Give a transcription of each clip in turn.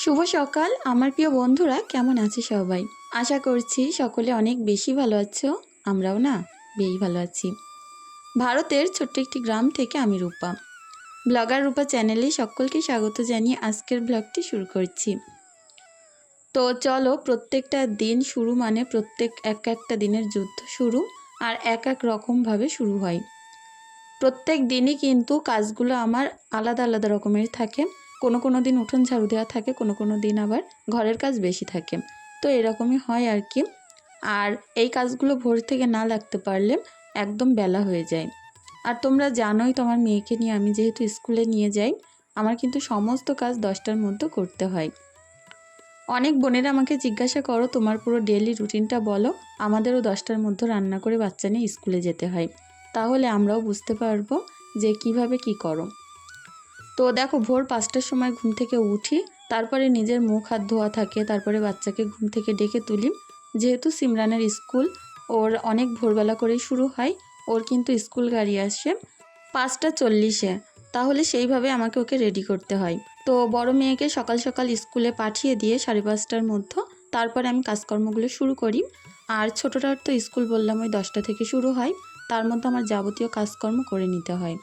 শুভ সকাল আমার প্রিয় বন্ধুরা, কেমন আছে সবাই? আশা করছি সকলে অনেক বেশি ভালো আছো। আমরাও না বেশ ভালো আছি। ভারতের ছোট্ট একটি গ্রাম থেকে আমি রূপা, ব্লগার রূপা চ্যানেলে সকলকে স্বাগত জানিয়ে আজকের ব্লগটি শুরু করছি। তো চলো, প্রত্যেকটা দিন শুরু মানে প্রত্যেক একটা দিনের যুদ্ধ শুরু, আর এক রকমভাবে শুরু হয়। প্রত্যেক দিনই কিন্তু কাজগুলো আমার আলাদা আলাদা রকমের থাকে। কোনো দিন উঠোন ঝাড়ু দেওয়া থাকে, কোনো দিন আবার ঘরের কাজ বেশি থাকে। তো এরকমই হয় আর কি। আর এই কাজগুলো ভোর থেকে না লাগতে পারলে একদম বেলা হয়ে যায়। আর তোমরা জানোই, তোমার মেয়েকে নিয়ে আমি যেহেতু স্কুলে নিয়ে যাই, আমার কিন্তু সমস্ত কাজ 10টার মধ্যে করতে হয়। অনেক বোনেরা আমাকে জিজ্ঞাসা করো, তোমার পুরো ডেইলি রুটিনটা বলো। আমাদেরও 10টার মধ্যে রান্না করে বাচ্চা নিয়ে স্কুলে যেতে হয়, তাহলে আমরাও বুঝতে পারবো যে কিভাবে কি করো। তো দেখো, ভোর 5টার সময় ঘুম থেকে উঠি, তারপরে নিজের মুখ হাত ধোয়া থাকে, তারপরে বাচ্চাকে ঘুম থেকে ডেকে তুলি। যেহেতু সিমরানের স্কুল ওর অনেক ভোরবেলা করেই শুরু হয়, ওর কিন্তু স্কুল গাড়ি আসে 5টা 40-এ, তাহলে সেইভাবে আমাকে ওকে রেডি করতে হয়। তো বড় মেয়েকে সকাল সকাল স্কুলে পাঠিয়ে দিয়ে 5:30টার মধ্যে তারপরে আমি কাজকর্মগুলো শুরু করি। আর ছোটোটার তো স্কুল বললাম ওই 10টা থেকে শুরু হয়, তার মধ্যে আমার যাবতীয় কাজকর্ম করে নিতে হয়।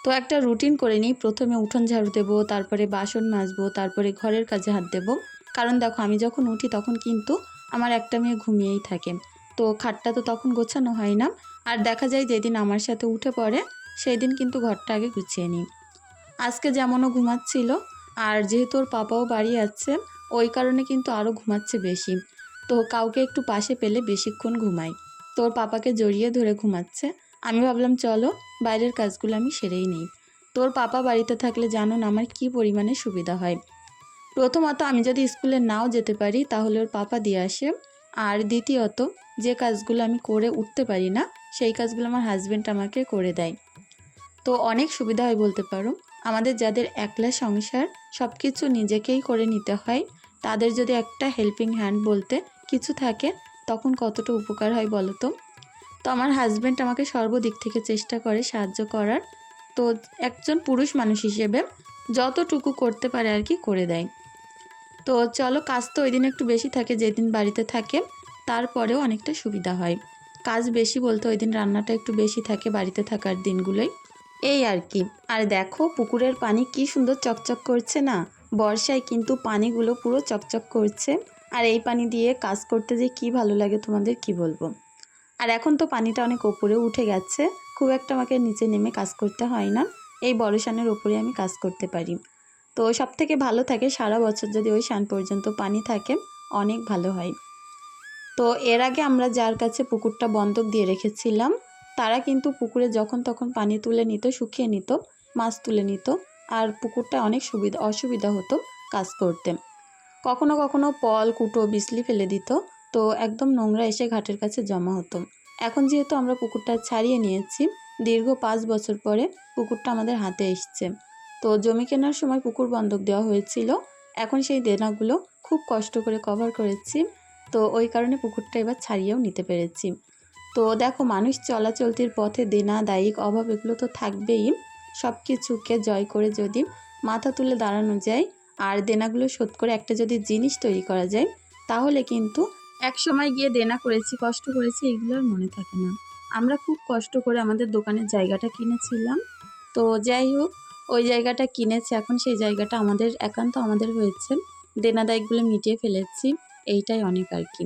তো একটা রুটিন করে নিই, প্রথমে উঠোন ঝাড়ু দেবো, তারপরে বাসন মাজবো, তারপরে ঘরের কাজে হাত দেবো। কারণ দেখো, আমি যখন উঠি তখন কিন্তু আমার একটা মেয়ে ঘুমিয়েই থাকে, তো খাটটা তো তখন গোছানো হয় না। আর দেখা যায় যেদিন আমার সাথে উঠে পড়ে সেই দিন কিন্তু ঘরটা আগে গুছিয়ে নিই। আজকে যেমনও ঘুমাচ্ছিল, আর যেহেতু ওর পাপাও বাড়ি আছে, ওই কারণে কিন্তু আরও ঘুমাচ্ছে বেশি। তো কাউকে একটু পাশে পেলে বেশিক্ষণ ঘুমায়, তো ওর পাপাকে জড়িয়ে ধরে ঘুমাচ্ছে। আমি ভাবলাম চলো বাইরের কাজগুলো আমি সেরেই নিই। তোর পাপা বাড়িতে থাকলে জানো না আমার কী পরিমাণে সুবিধা হয়। প্রথমত, আমি যদি স্কুলে নাও যেতে পারি তাহলে ওর পাপা দিয়ে আসে। আর দ্বিতীয়ত, যে কাজগুলো আমি করে উঠতে পারি না সেই কাজগুলো আমার হাজব্যান্ড আমাকে করে দেয়। তো অনেক সুবিধা হয় বলতে পারো। আমাদের যাদের একলা সংসার, সব কিছু নিজেকেই করে নিতে হয়, তাদের যদি একটা হেল্পিং হ্যান্ড বলতে কিছু থাকে, তখন কতটা উপকার হয় বলো তো। তো আমার হাজব্যান্ড আমাকে সর্বদিক থেকে চেষ্টা করে সাহায্য করার। তো একজন পুরুষ মানুষ হিসেবে যতটুকু করতে পারে আর কি করে দেয়। তো চলো, কাজ তো ওই দিন একটু বেশি থাকে যেদিন বাড়িতে থাকে, তারপরেও অনেকটা সুবিধা হয়। কাজ বেশি বলতে ওই দিন রান্নাটা একটু বেশি থাকে বাড়িতে থাকার দিনগুলোই, এই আর কি। আর দেখো, পুকুরের পানি কি সুন্দর চকচক করছে না। বর্ষায় কিন্তু পানিগুলো পুরো চকচক করছে। আর এই পানি দিয়ে কাজ করতে যে কি ভালো লাগে তোমাদের কি বলবো। আর এখন তো পানিটা অনেক ওপরে উঠে গেছে, খুব একটা আমাকে নিচে নেমে কাজ করতে হয় না। এই বড় শানের ওপরে আমি কাজ করতে পারি। তো সব থেকে ভালো থাকে সারা বছর যদি ওই শান পর্যন্ত পানি থাকে, অনেক ভালো হয়। তো এর আগে আমরা যার কাছে পুকুরটা বন্ধক দিয়ে রেখেছিলাম, তারা কিন্তু পুকুরে যখন তখন পানি তুলে নিত, শুকিয়ে নিত, মাছ তুলে নিত। আর পুকুরটা অনেক অসুবিধা হতো কাজ করতে। কখনো কখনো পল কুটো বিসলি ফেলে দিত, তো একদম নোংরা এসে ঘাটের কাছে জমা হতো। এখন যেহেতু আমরা পুকুরটা ছাড়িয়ে নিয়েছি, দীর্ঘ 5 বছর পরে পুকুরটা আমাদের হাতে এসছে। তো জমি কেনার সময় পুকুর বন্ধক দেওয়া হয়েছিল, এখন সেই দেনাগুলো খুব কষ্ট করে কভার করেছি। তো ওই কারণে পুকুরটা এবার ছাড়িয়েও নিতে পেরেছি। তো দেখো, মানুষ চলাচলতির পথে দেনা দায়িক অভাব এগুলো তো থাকবেই। সব কিছুকে জয় করে যদি মাথা তুলে দাঁড়ানো যায় আর দেনাগুলো শোধ করে একটা যদি জিনিস তৈরি করা যায়, তাহলে কিন্তু এক সময় গিয়ে দেনা করেছি, কষ্ট করেছি, এগুলো আর মনে থাকে না। আমরা খুব কষ্ট করে আমাদের দোকানের জায়গাটা কিনেছিলাম। তো যাই হোক, ওই জায়গাটা কিনেছে, এখন সেই জায়গাটা আমাদের একান্ত আমাদের হয়েছে। দেনা দায়িকগুলো মিটিয়ে ফেলেছি, এইটাই অনেক আর কি।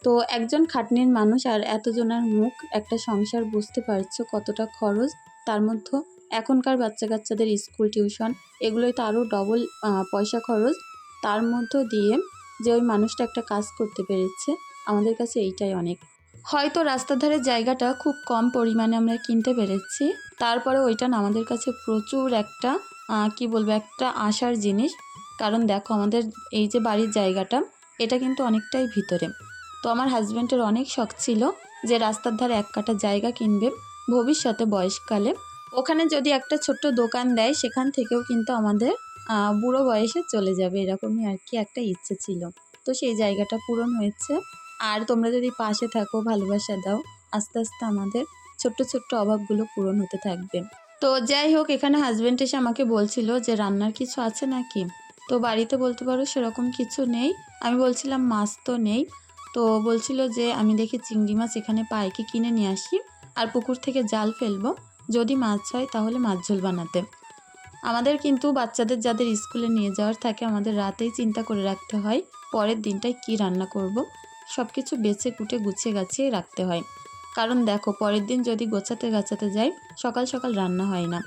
তো একজন খাটনির মানুষ আর এতজনের মুখ, একটা সংসার, বুঝতে পারছো কতটা খরচ। তার মধ্যে এখনকার বাচ্চা কাচ্চাদের স্কুল টিউশন এগুলোই তো আরও ডবল পয়সা খরচ। তার মধ্য দিয়ে যে ওই মানুষটা একটা কাজ করতে পেরেছে, আমাদের কাছে এইটাই অনেক। হয়তো রাস্তার ধারের জায়গাটা খুব কম পরিমাণে আমরা কিনতে পেরেছি, তারপরে ওইটা না আমাদের কাছে প্রচুর একটা কি বলবো, একটা আশার জিনিস। কারণ দেখো, আমাদের এই যে বাড়ির জায়গাটা, এটা কিন্তু অনেকটাই ভিতরে। তো আমার হাজব্যান্ডের অনেক শখ ছিল যে রাস্তার ধারে এক কাঠা জায়গা কিনবে ভবিষ্যতে বয়সকালে, ওখানে যদি একটা ছোট্ট দোকান দেয়, সেখান থেকেও কিন্তু আমাদের বুড়ো বয়সে চলে যাবে, এরকমই আর কি একটা ইচ্ছে ছিল। তো সেই জায়গাটা পূরণ হয়েছে। আর তোমরা যদি পাশে থাকো, ভালোবাসা দাও, আস্তে আস্তে আমাদের ছোট্ট ছোট্ট অভাবগুলো পূরণ হতে থাকবে। তো যাই হোক, এখানে হাজব্যান্ড এসে আমাকে বলছিল যে রান্নার কিছু আছে নাকি। তো বাড়িতে বলতে পারো সেরকম কিছু নেই। আমি বলছিলাম মাছ তো নেই, তো বলছিল যে আমি দেখি চিংড়ি মাছ এখানে পাই কি কিনে নিয়ে আসি, আর পুকুর থেকে জাল ফেলবো, যদি মাছ হয় তাহলে মাছ ঝোল বানাতে। আমাদের কিন্তু বাচ্চাদের যাদের স্কুলে নিয়ে যাওয়ার থাকে আমাদের রাতেই চিন্তা করে রাখতে হয় পরের দিনটায় কি রান্না করব। সব কিছু বেছে কুটে গুছিয়ে গাছিয়ে রাখতে হয়, কারণ দেখো পরের দিন যদি গোছাতে গাছাতে যাই সকাল সকাল রান্না হয় না।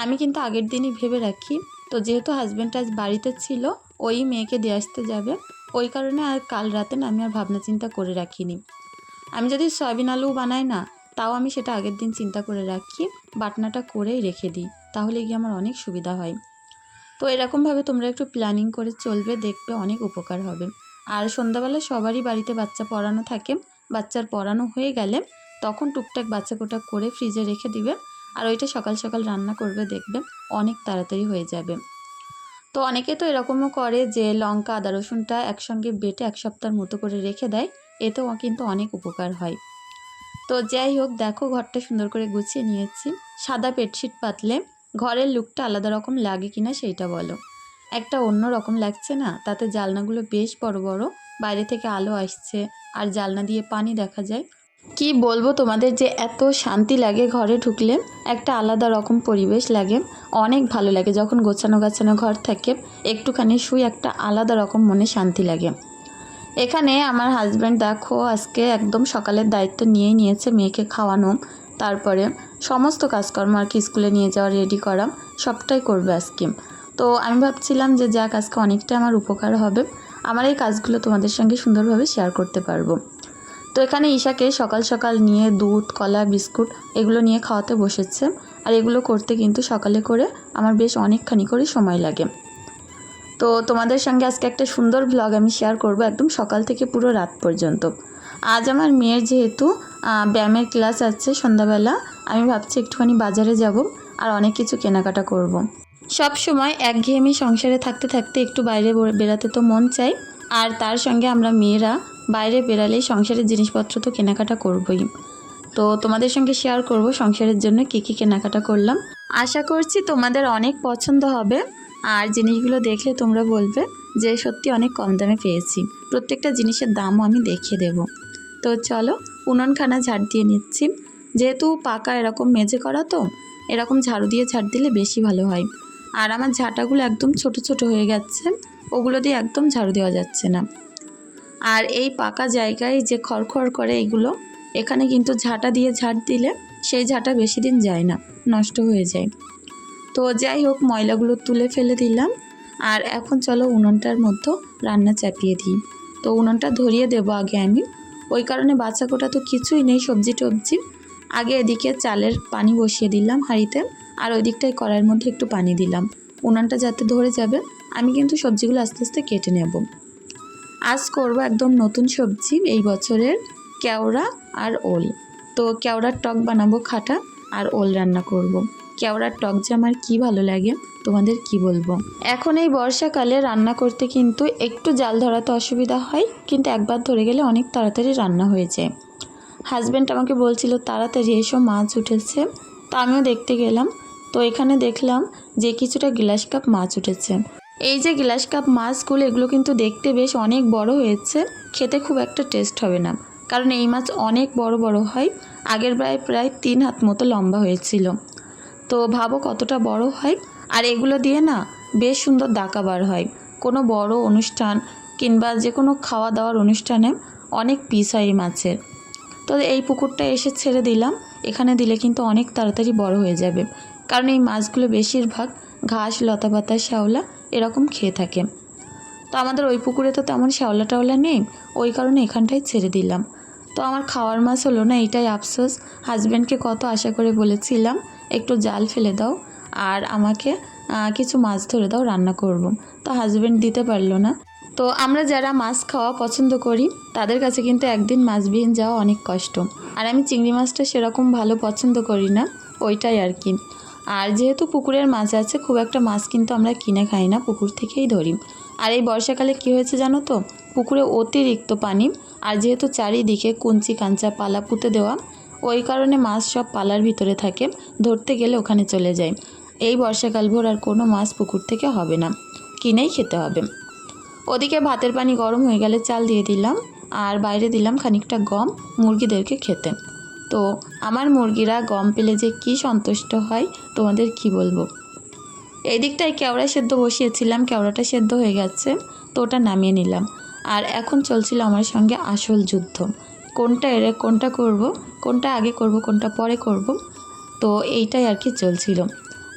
আমি কিন্তু আগের দিনই ভেবে রাখি। তো যেহেতু হাজব্যান্ড আজ বাড়িতে ছিল, ওই মেয়েকে দিয়ে আসতে যাবে, ওই কারণে আর কাল রাতে না আমি আর ভাবনা চিন্তা করে রাখিনি। আমি যদি সয়াবিন আলু বানাই না, তাও আমি সেটা আগের দিন চিন্তা করে রাখি, বাটনাটা করেই রেখে দিই, তাহলে গিয়ে আমার অনেক সুবিধা হয়। তো এরকমভাবে তোমরা একটু প্ল্যানিং করে চলবে, দেখবে অনেক উপকার হবে। আর সন্ধ্যাবেলা সবারই বাড়িতে বাচ্চা পড়ানো থাকে, বাচ্চার পড়ানো হয়ে গেলে তখন টুকটাক বাচ্চা কোটা করে ফ্রিজে রেখে দিবে, আর ওইটা সকাল সকাল রান্না করবে, দেখবে অনেক তাড়াতাড়ি হয়ে যাবে। তো অনেকে তো এরকমও করে যে লঙ্কা আদা রসুনটা একসঙ্গে বেটে এক সপ্তাহের মতো করে রেখে দেয়, এতেও কিন্তু অনেক উপকার হয়। তো যাই হোক, দেখো ঘরটা সুন্দর করে গুছিয়ে নিয়েছি। সাদা বেডশিট পাতলে ঘরের লুকটা আলাদা রকম লাগে কিনা সেইটা বলো। একটা অন্য রকম লাগছে না? তাতে জানলাগুলো বেশ বড় বড়, বাইরে থেকে আলো আসছে আর জানলা দিয়ে পানি দেখা যায়। কি বলবো তোমাদের যে এত শান্তি লাগে ঘরে ঢুকলে, একটা আলাদা রকম পরিবেশ লাগে, অনেক ভালো লাগে যখন গোছানো গাছানো ঘর থাকে, একটুখানি শুই একটা আলাদা রকম মনে শান্তি লাগে। এখানে আমার হাজব্যান্ড দেখো আজকে একদম সকালের দায়িত্ব নিয়েই নিয়েছে, মেয়েকে খাওয়ানো, তারপরে সমস্ত কাজকর্ম আর কি স্কুলে নিয়ে যাওয়া রেডি করা সবটাই করবে আজকে। তো আমি ভাবছিলাম যে যাক আজকে অনেকটা আমার উপকার হবে, আমার এই কাজগুলো তোমাদের সঙ্গে সুন্দরভাবে শেয়ার করতে পারবো। তো এখানে ঈশাকে সকাল সকাল নিয়ে দুধ কলা বিস্কুট এগুলো নিয়ে খাওয়াতে বসেছে, আর এগুলো করতে কিন্তু সকালে করে আমার বেশ অনেকখানি করে সময় লাগে। তো তোমাদের সঙ্গে আজকে একটা সুন্দর ব্লগ আমি শেয়ার করব, একদম সকাল থেকে পুরো রাত পর্যন্ত। আজ আমার মেয়ের যেহেতু ব্যায়ামের ক্লাস আছে সন্ধ্যাবেলা, আমি ভাবছি একটুখানি বাজারে যাব আর অনেক কিছু কেনাকাটা করব। সব সময় একঘেয়েমি সংসারে থাকতে থাকতে একটু বাইরে বেরাতে তো মন চাই, আর তার সঙ্গে আমরা মেয়েরা বাইরে বেরালেই সংসারের জিনিসপত্র তো কেনাকাটা করবই। তো তোমাদের সঙ্গে শেয়ার করব সংসারের জন্য কী কী কেনাকাটা করলাম। আশা করছি তোমাদের অনেক পছন্দ হবে, আর জিনিসগুলো দেখলে তোমরা বলবে যে সত্যি অনেক কম দামে পেয়েছি। প্রত্যেকটা জিনিসের দামও আমি দেখিয়ে দেব। তো চলো উনুনখানা ঝাড় দিয়ে নিচ্ছি, যেহেতু পাকা এরকম মেঝে করা, তো এরকম ঝাড়ু দিয়ে ঝাড় দিলে বেশি ভালো হয়। আর আমার ঝাঁটাগুলো একদম ছোট ছোট হয়ে গেছে, ওগুলো দিয়ে একদম ঝাড়ু দেওয়া যাচ্ছে না। আর এই পাকা জায়গায় যে খড়খড় করে এগুলো, এখানে কিন্তু ঝাঁটা দিয়ে ঝাড় দিলে সেই ঝাঁটা বেশি দিন যায় না, নষ্ট হয়ে যায়। তো যাই হোক, ময়লাগুলো তুলে ফেলে দিলাম, আর এখন চলো উনুনটার মধ্যে রান্না চাপিয়ে দিই। তো উনুনটা ধরিয়ে দেবো আগে আমি, ওই কারণে বাচ্চা কোটা তো কিছুই নেই সবজি টবজি। আগে এদিকে চালের পানি বসিয়ে দিলাম হাঁড়িতে, আর ওই দিকটায় কড়াইয়ের মধ্যে একটু পানি দিলাম, উনুনটা যাতে ধরে যাবে। আমি কিন্তু সবজিগুলো আস্তে আস্তে কেটে নেব। আজ করব একদম নতুন সবজি এই বছরের, কেওড়া আর ওল। তো কেওড়ার টক বানাবো খাটা, আর ওল রান্না করব। কেওড়ার টক যে আমার কী ভালো লাগে তোমাদের কি বলবো। এখন এই বর্ষাকালে রান্না করতে কিন্তু একটু জাল ধরাতে অসুবিধা হয়, কিন্তু একবার ধরে গেলে অনেক তাড়াতাড়ি রান্না হয়ে যায়। হাজব্যান্ড আমাকে বলছিল তাড়াতাড়ি এসো মাছ উঠেছে, তো আমিও দেখতে গেলাম। তো এখানে দেখলাম যে কিছুটা গ্লাস কাপ মাছ উঠেছে। এই যে গ্লাস কাপ মাছগুলো, এগুলো কিন্তু দেখতে বেশ অনেক বড় হয়েছে, খেতে খুব একটা টেস্ট হবে না, কারণ এই মাছ অনেক বড় বড় হয়। আগের প্রায় 3 হাত মতো লম্বা হয়েছিল। তো ভাবো কতটা বড় হয়, আর এগুলো দিয়ে না বেশ সুন্দর দাকা বার হয়। কোনো বড় অনুষ্ঠান কিংবা যে কোনো খাওয়া দাওয়ার অনুষ্ঠানে অনেক পিস হয় এই মাছের। তো এই পুকুরটা এসে ছেড়ে দিলাম, এখানে দিলে কিন্তু অনেক তাড়াতাড়ি বড় হয়ে যাবে, কারণ এই মাছগুলো বেশিরভাগ ঘাস লতাপাতা শ্যাওলা এরকম খেয়ে থাকে। তো আমাদের ওই পুকুরে তো তেমন শ্যাওলা টাওলা নেই, ওই কারণে এখানটায় ছেড়ে দিলাম। তো আমার খাওয়ার মাছ হলো না, এইটাই আফসোস। হাজব্যান্ডকে কত আশা করে বলেছিলাম একটু জাল ফেলে দাও আর আমাকে কিছু মাছ ধরে দাও, রান্না করব। তো হাজব্যান্ড দিতে পারলো না। তো আমরা যারা মাছ খাওয়া পছন্দ করি তাদের কাছে কিন্তু একদিন মাছবিহীন যাওয়া অনেক কষ্ট। আর আমি চিংড়ি মাছটা সেরকম ভালো পছন্দ করি না, ওইটাই আর কি। আর যেহেতু পুকুরের মাছ আছে, খুব একটা মাছ কিন্তু আমরা কিনে খাই না, পুকুর থেকেই ধরি। আর এই বর্ষাকালে কি হয়েছে জানো তো, পুকুরে অতিরিক্ত পানি, আর যেহেতু চারিদিকে কুঞ্চি কাঞ্চা পালা পুঁতে দেওয়া, ওই কারণে মাছ সব পালার ভিতরে থাকে, ধরতে গেলে ওখানে চলে যায়। এই বর্ষাকাল ভোর আর কোনো মাছ পুকুর থেকে হবে না। কিনেই খেতে হবে। ওদিকে ভাতের পানি গরম হয়ে গেলে চাল দিয়ে দিলাম, আর বাইরে দিলাম খানিকটা গম মুরগিদেরকে খেতে। তো আমার মুরগিরা গম পেলে যে কী সন্তুষ্ট হয় তোমাদের কি বলবো। এই দিকটায় কেওড়া সেদ্ধ বসিয়েছিলাম, কেওড়াটা সেদ্ধ হয়ে গেছে, তো ওটা নামিয়ে নিলাম। আর এখন চলছিল আমার সঙ্গে আসল যুদ্ধ, কোনটা করব, কোনটা আগে করব, কোনটা পরে করব। তো এইটাই আর কি চলছিল।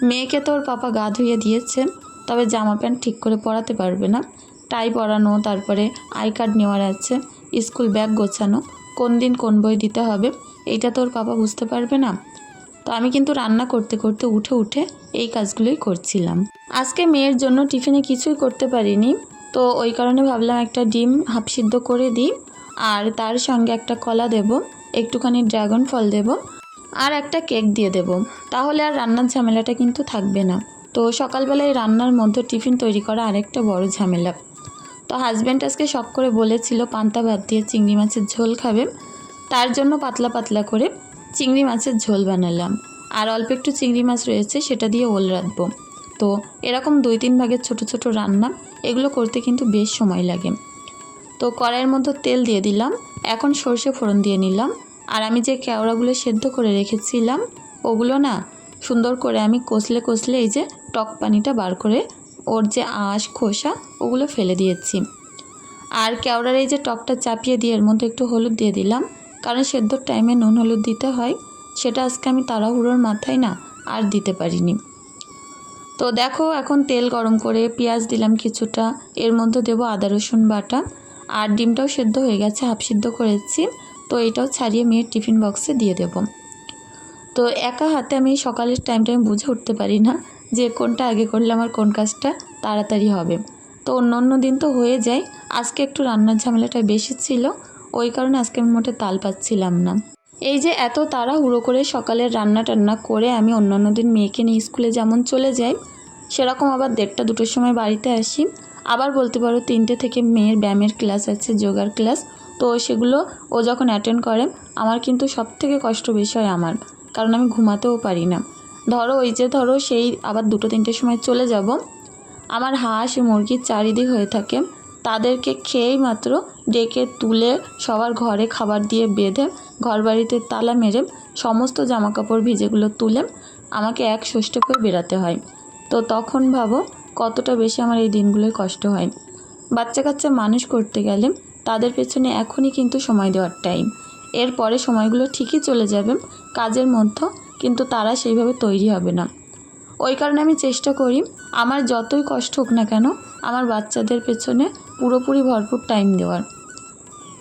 মেয়েকে তো ওর পাপা গা ধুইয়ে দিয়েছে, তবে জামা প্যান্ট ঠিক করে পরাতে পারবে না। টাই পরানো, তারপরে আই কার্ড নেওয়ার আছে, স্কুল ব্যাগ গোছানো, কোন দিন কোন বই দিতে হবে এইটা তো ওর পাপা বুঝতে পারবে না। তো আমি কিন্তু রান্না করতে করতে উঠে উঠে এই কাজগুলোই করছিলাম। আজকে মেয়ের জন্য টিফিনে কিছুই করতে পারিনি, তো ওই কারণে ভাবলাম একটা ডিম হাফ সিদ্ধ করে দিই, আর তার সঙ্গে একটা কলা দেব, একটুখানি ড্রাগন ফল দেব, আর একটা কেক দিয়ে দেব। তাহলে আর রান্নার ঝামেলাটা কিন্তু থাকবে না। তো সকালবেলায় রান্নার মধ্যে টিফিন তৈরি করা আরেকটা বড় ঝামেলা। তো হাজব্যান্ড আজকে শখ করে বলেছিল পান্তা ভাত দিয়ে চিংড়ি মাছের ঝোল খাবে, তার জন্য পাতলা পাতলা করে চিংড়ি মাছের ঝোল বানালাম। আর অল্প একটু চিংড়ি মাছ রয়েছে, সেটা দিয়ে ওল রাঁধবো। তো এরকম 2-3 ভাগের ছোট ছোট রান্না, এগুলো করতে কিন্তু বেশ সময় লাগে। তো কড়াইয়ের মধ্যে তেল দিয়ে দিলাম, এখন সর্ষে ফোড়ন দিয়ে নিলাম। আর আমি যে কেওড়াগুলো সেদ্ধ করে রেখেছিলাম ওগুলো না সুন্দর করে আমি কষলে কষলে এই যে টক পানিটা বার করে ওর যে আঁশ খোসা ওগুলো ফেলে দিয়েছি। আর কেওড়ার এই যে টকটা চাপিয়ে দিয়ে এর মধ্যে একটু হলুদ দিয়ে দিলাম, কারণ সেদ্ধর টাইমে নুন হলুদ দিতে হয়, সেটা আজকে আমি তাড়াহুড়োর মাথায় না আর দিতে পারিনি। তো দেখো এখন তেল গরম করে পেঁয়াজ দিলাম কিছুটা, এর মধ্যে দেবো আদা রসুন বাটা, আর ডিমটাও সেদ্ধ হয়ে গেছে, হাফ সিদ্ধ করেছি। তো এটাও ছাড়িয়ে মেয়ের টিফিন বক্সে দিয়ে দেব। তো একা হাতে আমি সকালের টাইমটা আমি বুঝে উঠতে পারি না যে কোনটা আগে করলে আমার কোন কাজটা তাড়াতাড়ি হবে। তো অন্য দিন তো হয়ে যায়, আজকে একটু রান্নার ঝামেলাটা বেশি ছিল, ওই কারণে আজকে আমি মোটে তাল পাচ্ছিলাম না। এই যে এত তাড়াহুড়ো করে সকালের রান্না টান্না করে আমি অন্যান্য দিন মেয়েকে নিয়ে স্কুলে যেমন চলে যাই, সেরকম আবার 1:30-2টোর সময় বাড়িতে আসি। আবার বলতে পারো 3টে থেকে মেয়ের ব্যায়ামের ক্লাস আছে, যোগার ক্লাস, তো সেগুলো ও যখন অ্যাটেন্ড করে আমার কিন্তু সবথেকে কষ্ট বিষয় আমার, কারণ আমি ঘুমাতেও পারি না। ধরো সেই আবার 2-3টের সময় চলে যাব, আমার হাঁস মুরগির চারিদিক হয়ে থাকে, তাদেরকে খেয়েই মাত্র ডেকে তুলে সবার ঘরে খাবার দিয়ে বেঁধে ঘর বাড়িতে তালা মেরে সমস্ত জামাকাপড় ভিজেগুলো তুলে আমাকে এক ষষ্ঠে করে বেরাতে হয়। তো তখন ভাবো কতটা বেশি আমার এই দিনগুলোয় কষ্ট হয়। বাচ্চা কাচ্চা মানুষ করতে গেলে তাদের পেছনে এখনই কিন্তু সময় দেওয়ার টাইম, এরপরে সময়গুলো ঠিকই চলে যাবে কাজের মধ্যে, কিন্তু তারা সেইভাবে তৈরি হবে না। ওই কারণে আমি চেষ্টা করি আমার যতই কষ্ট হোক না কেন আমার বাচ্চাদের পেছনে পুরোপুরি ভরপুর টাইম দেওয়ার।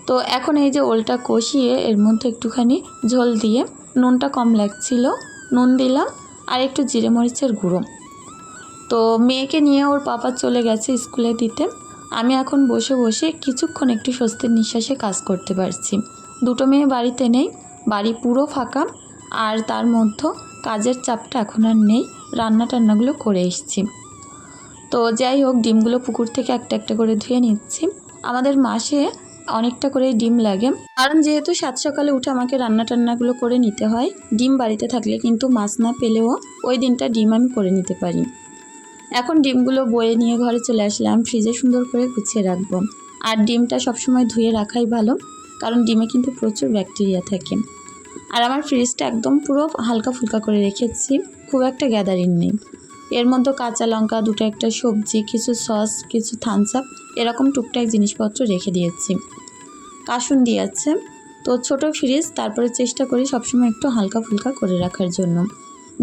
তো এখন এই যে ওলটা কষিয়ে এর মধ্যে একটুখানি ঝোল দিয়ে, নুনটা কম লাগছিল, নুন দিলাম, আর একটু জিরে মরিচের গুঁড়ো। তো মেয়েকে নিয়ে ওর পাপা চলে গেছে স্কুলে দিতে, আমি এখন বসে বসে কিছুক্ষণ একটু স্বস্তির নিঃশ্বাসে কাজ করতে পারছি। 2টো মেয়ে বাড়িতে নেই, বাড়ি পুরো ফাঁকা, আর তার মধ্যে কাজের চাপটা এখন আর নেই, রান্না টান্নাগুলো করে এসেছি। তো যাই হোক, ডিমগুলো পুকুর থেকে একটা একটা করে ধুয়ে নিচ্ছি। আমাদের মাসে অনেকটা করে ডিম লাগে, কারণ যেহেতু 7 সকালে উঠে আমাকে রান্না টান্নাগুলো করে নিতে হয়। ডিম বাড়িতে থাকলে কিন্তু মাছ না পেলেও ওই দিনটা ডিম আমি করে নিতে পারি। এখন ডিমগুলো বয়ে নিয়ে ঘরে চলে আসলাম, ফ্রিজে সুন্দর করে গুছিয়ে রাখবো। আর ডিমটা সবসময় ধুয়ে রাখাই ভালো, কারণ ডিমে কিন্তু প্রচুর ব্যাকটেরিয়া থাকে। আর আমার ফ্রিজটা একদম পুরো হালকা ফুলকা করে রেখেছি, খুব একটা গ্যাদারিং নেই। এর মধ্যে কাঁচা লঙ্কা, 2টো একটা সবজি, কিছু সস, কিছু থামস আপ, এরকম টুকটাক জিনিসপত্র রেখে দিয়েছি। কাসুন্দি আছে, তো ছোট ফ্রিজ, তারপরে চেষ্টা করি সবসময় একটু হালকা ফুলকা করে রাখার জন্য।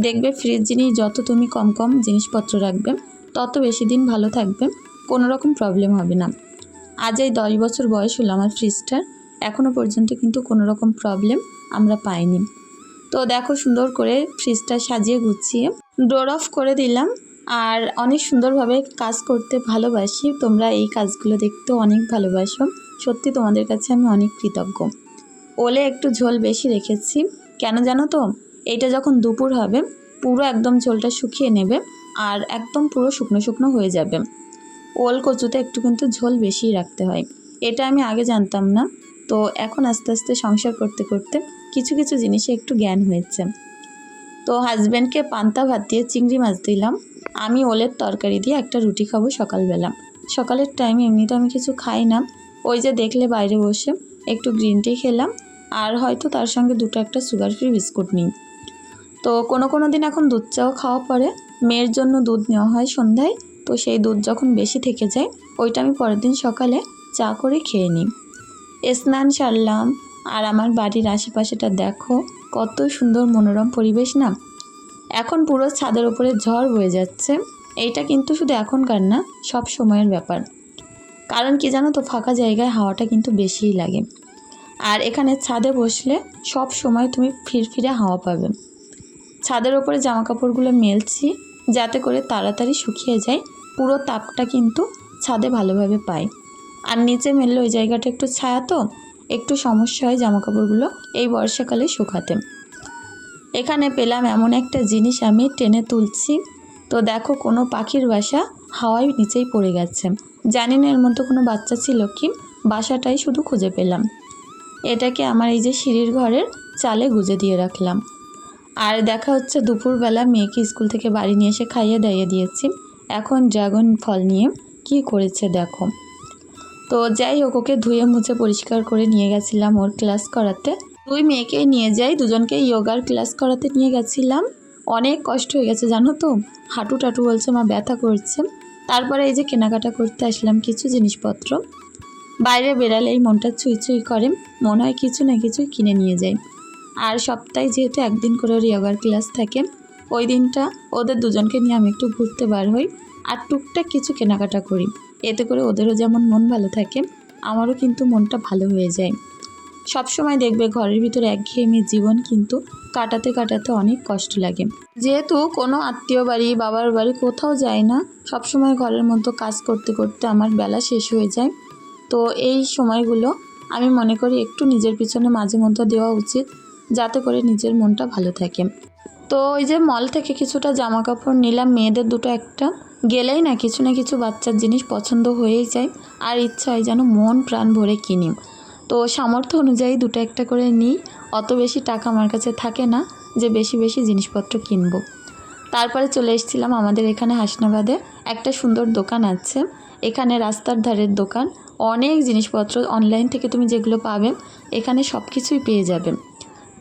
দেখবে ফ্রিজ জিনিস যত তুমি কম কম জিনিসপত্র রাখবে তত বেশি দিন ভালো থাকবে, কোনো রকম প্রবলেম হবে না। আজ এই 10 বছর বয়স হলো আমার ফ্রিজটার, এখনও পর্যন্ত কিন্তু কোনো রকম প্রবলেম আমরা পাইনি। তো দেখো সুন্দর করে ফ্রিজটা সাজিয়ে গুছিয়ে ডোর অফ করে দিলাম। আর অনেক সুন্দরভাবে কাজ করতে ভালোবাসি, তোমরা এই কাজগুলো দেখতেও অনেক ভালোবাসো, সত্যি তোমাদের কাছে আমি অনেক কৃতজ্ঞ। ওলে একটু ঝোল বেশি রেখেছি, কেন জানো তো, এইটা যখন দুপুর হবে পুরো একদম ঝোলটা শুকিয়ে নেবে, আর একদম পুরো শুকনো শুকনো হয়ে যাবে। ওল কচুতে একটু কিন্তু ঝোল বেশিই রাখতে হয়, এটা আমি আগে জানতাম না। তো এখন আস্তে আস্তে সংসার করতে করতে কিছু কিছু জিনিসে একটু জ্ঞান হয়েছে। তো হাজব্যান্ডকে পান্তা ভাত দিয়ে চিংড়ি মাছ দিলাম, আমি ওলের তরকারি দিয়ে একটা রুটি খাবো সকালবেলা। সকালের টাইমে এমনিতে আমি কিছু খাই না, ওই যে দেখলে বাইরে বসে একটু গ্রিন টি খেলাম, আর হয়তো তার সঙ্গে দুটো একটা সুগার ফ্রি বিস্কুট নিই। তো কোনো দিন এখন দুধ চাও খাওয়া পড়ে, মেয়ের জন্য দুধ নেওয়া হয় সন্ধ্যায়। তো সেই দুধ যখন বেশি থেকে যায় ওইটা আমি পরের দিন সকালে চা করে খেয়ে নিই। স্নান সারলাম, আর আমার বাড়ির আশেপাশেটা দেখো কত সুন্দর মনোরম পরিবেশ না। এখন পুরো ছাদের উপরে ঝড় বয়ে যাচ্ছে। এইটা কিন্তু শুধু এখনকার না, সব সময়ের ব্যাপার। কারণ কি জানো তো, ফাঁকা জায়গায় হাওয়াটা কিন্তু বেশিই লাগে। আর এখানে ছাদে বসলে সব সময় তুমি ফিরফিরে হাওয়া পাবে। ছাদের ওপরে জামা কাপড়গুলো মেলছি যাতে করে তাড়াতাড়ি শুকিয়ে যায়, পুরো তাপটা কিন্তু ছাদে ভালোভাবে পায়। আর নিচে মেললে ওই জায়গাটা একটু ছায়া, তো একটু সমস্যা হয় জামা কাপড়গুলো এই বর্ষাকালে শুকাতে। এখানে পেলাম এমন একটা জিনিস, আমি টেনে তুলছি, তো দেখো কোনো পাখির বাসা হাওয়ায় নিচেই পড়ে গেছে। জানি না এর মধ্যে কোনো বাচ্চা ছিল কি, বাসাটাই শুধু খুঁজে পেলাম। এটাকে আমার এই যে সিঁড়ির ঘরের চালে গুজে দিয়ে রাখলাম। আর দেখা হচ্ছে দুপুরবেলা মেয়েকে স্কুল থেকে বাড়ি নিয়ে এসে খাইয়ে দাইয়ে দিয়েছি। এখন ড্রাগন ফল নিয়ে কি করেছে দেখো। তো যাই হোক, ওকে ধুয়ে মুছে পরিষ্কার করে নিয়ে গেছিলাম ওর ক্লাস করাতে। দুই মেয়েকেই নিয়ে যাই, দুজনকে যোগার ক্লাস করাতে নিয়ে গেছিলাম। অনেক কষ্ট হয়ে গেছে জানো তো, হাঁটু টাটু বলছে মা ব্যথা করছে। তারপরে এই যে কেনাকাটা করতে আসলাম কিছু জিনিসপত্র। বাইরে বেরালেই মনটা চুই চুই করে, মনে হয় কিছু না কিছু কিনে নিয়ে যাই। আর সপ্তাহে যেহেতু একদিন করে ওর যোগার ক্লাস থাকে, ওই দিনটা ওদের দুজনকে নিয়ে আমি একটু ঘুরতে বার হই আর টুকটাক কিছু কেনাকাটা করি। এতে করে ওদেরও যেমন মন ভালো থাকে, আমারও কিন্তু মনটা ভালো হয়ে যায়। সবসময় দেখবে ঘরের ভিতরে একঘেয়েমি জীবন কিন্তু কাটাতে কাটাতে অনেক কষ্ট লাগে। যেহেতু কোনো আত্মীয় বাড়ি বাবার বাড়ি কোথাও যায় না, সবসময় ঘরের মধ্যে কাজ করতে করতে আমার বেলা শেষ হয়ে যায়। তো এই সময়গুলো আমি মনে করি একটু নিজের পিছনে মাঝে মধ্যে দেওয়া উচিত, যাতে করে নিজের মনটা ভালো থাকে। তো ওই যে মল থেকে কিছুটা জামা কাপড় নিলাম, মেয়েদের দুটো একটা, গেলেই না কিছু বাচ্চার জিনিস পছন্দ হয়েই যায়, আর ইচ্ছা হয় যেন মন প্রাণ ভরে কিনি। তো সামর্থ্য অনুযায়ী দুটো একটা করে নিই, অত বেশি টাকা আমার কাছে থাকে না যে বেশি বেশি জিনিসপত্র কিনবো। তারপরে চলে এসেছিলাম আমাদের এখানে হাসনাবাদে একটা সুন্দর দোকান আছে। এখানে রাস্তার ধারের দোকান, অনেক জিনিসপত্র অনলাইন থেকে তুমি যেগুলো পাবে এখানে সব কিছুই পেয়ে যাবে।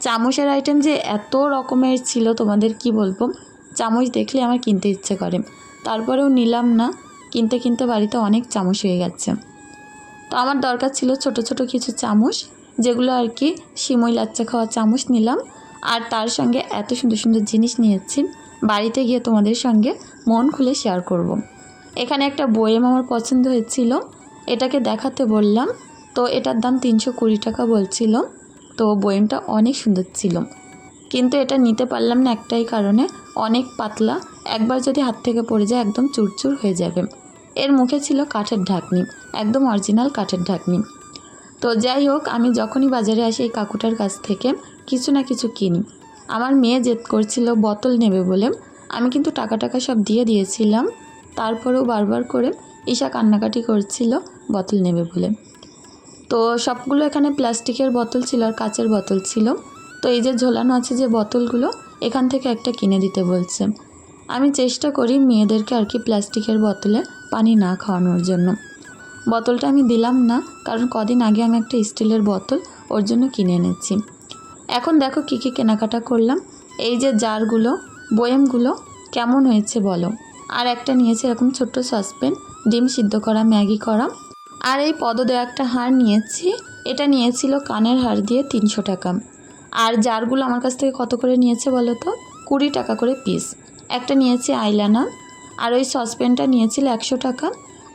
চামচের আইটেম যে এত রকমের ছিল তোমাদের কি বলবো, চামচ দেখলে আমার কিনতে ইচ্ছে করে। তারপরেও নিলাম না, কিনতে কিনতে বাড়িতে অনেক চামচ হয়ে গেছে। তো আমার দরকার ছিল ছোট ছোট কিছু চামচ, যেগুলো আর কি সিমই লাচ্চা খাওয়া চামচ নিলাম। আর তার সঙ্গে এত সুন্দর সুন্দর জিনিস নিয়েছি, বাড়িতে গিয়ে তোমাদের সঙ্গে মন খুলে শেয়ার করব। এখানে একটা বইয়েম আমার পছন্দ হয়েছিল, এটাকে দেখাতে বললাম। তো এটার দাম 320 টাকা বলছিল। তো বইয়েমটা অনেক সুন্দর ছিল, কিন্তু এটা নিতে পারলাম না একটাই কারণে, অনেক পাতলা, একবার যদি হাত থেকে পড়ে যায় একদম চুরচুর হয়ে যাবে। এর মুখে ছিল কাঠের ঢাকনি, একদম অরিজিনাল কাঠের ঢাকনি। তো যাই হোক, আমি যখনই বাজারে আসি এই কাকুটার কাছ থেকে কিছু না কিছু কিনি। আমার মেয়ে জেদ করছিল বোতল নেবে বলে, আমি কিন্তু টাকা সব দিয়ে দিয়েছিলাম। তারপরেও বারবার করে ঈশা কান্নাকাটি করছিল বোতল নেবে বলে। তো সবগুলো এখানে প্লাস্টিকের বোতল ছিল আর কাচের বোতল ছিল। তো এই যে ঝোলানো আছে যে বোতলগুলো, এখান থেকে একটা কিনে দিতে বলছে। আমি চেষ্টা করি মেয়েদেরকে আর কি প্লাস্টিকের বোতলে পানি না খাওয়ানোর জন্য। বোতলটা আমি দিলাম না, কারণ কদিন আগে আমি একটা স্টিলের বোতল ওর জন্য কিনে এনেছি। এখন দেখো কী কী কেনাকাটা করলাম। এই যে জারগুলো, বয়েমগুলো কেমন হয়েছে বলো। আর একটা নিয়েছি এরকম ছোট্ট সসপ্যান, ডিম সিদ্ধ করা, ম্যাগি করা। আর এই পদে একটা হার নিয়েছি, এটা নিয়েছিল কানের হার দিয়ে 300 টাকা। আর জারগুলো আমার কাছ থেকে কত করে নিয়েছে বলো তো, 20 টাকা করে পিস। একটা নিয়েছি আইলানা, আর ওই সসপ্যানটা নিয়েছিল 100 টাকা।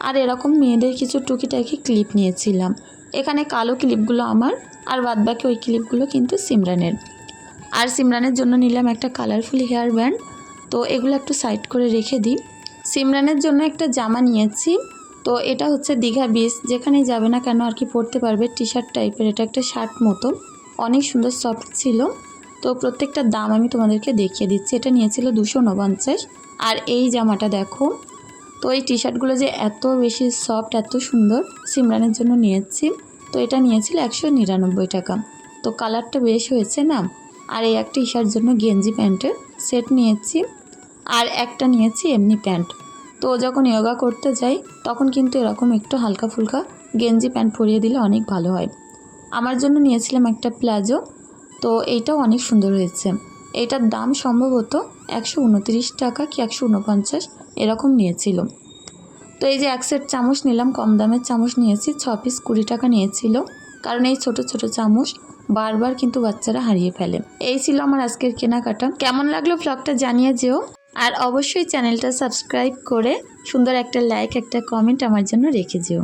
আর এরকম মেয়েদের কিছু টুকিটাকি ক্লিপ নিয়েছিলাম। এখানে কালো ক্লিপগুলো আমার, আর বাদবাকি ওই ক্লিপগুলো কিন্তু সিমরানের। আর সিমরানের জন্য নিলাম একটা কালারফুল হেয়ার ব্যান্ড। তো এগুলো একটু সাইড করে রেখে দিই। সিমরানের জন্য একটা জামা নিয়েছি, তো এটা হচ্ছে দীঘা বিচ, যেখানেই যাবে না কেন আর কি পরতে পারবে, টি শার্ট টাইপের। এটা একটা শার্ট মতো, অনেক সুন্দর সফট ছিল। তো প্রত্যেকটা দাম আমি তোমাদেরকে দেখিয়ে দিচ্ছি। এটা নিয়েছিল 249। আর এই জামাটা দেখো, তো এই টি শার্টগুলো যে এত বেশি সফট, এত সুন্দর, সিমরানের জন্য নিয়েছি। তো এটা নিয়েছিল 199 টাকা। তো কালারটা বেশ হয়েছে না। আর এই একটা ঈশার জন্য গেঞ্জি প্যান্টের সেট নিয়েছি। আর একটা নিয়েছি এমনি প্যান্ট। তো যখন যোগা করতে যাই তখন কিন্তু এরকম একটু হালকা ফুলকা গেঞ্জি প্যান্ট পরিয়ে দিলে অনেক ভালো হয়। আমার জন্য নিয়েছিলাম একটা প্লাজো। তো এইটাও অনেক সুন্দর হয়েছে। এইটার দাম সম্ভবত 129 টাকা কি 149 এরকম নিয়েছিল। তো এই যে এক সেট চামচ নিলাম, কম দামের চামচ নিয়েছি, 6 পিস 20 টাকা নিয়েছিল। কারণ এই ছোট ছোট চামচ বারবার কিন্তু বাচ্চারা হারিয়ে ফেলে। এই ছিল আমার আজকের কেনাকাটা। কেমন লাগলো ব্লগটা জানিয়ে যেও। আর অবশ্যই চ্যানেলটা সাবস্ক্রাইব করে সুন্দর একটা লাইক একটা কমেন্ট আমার জন্য রেখে যেও।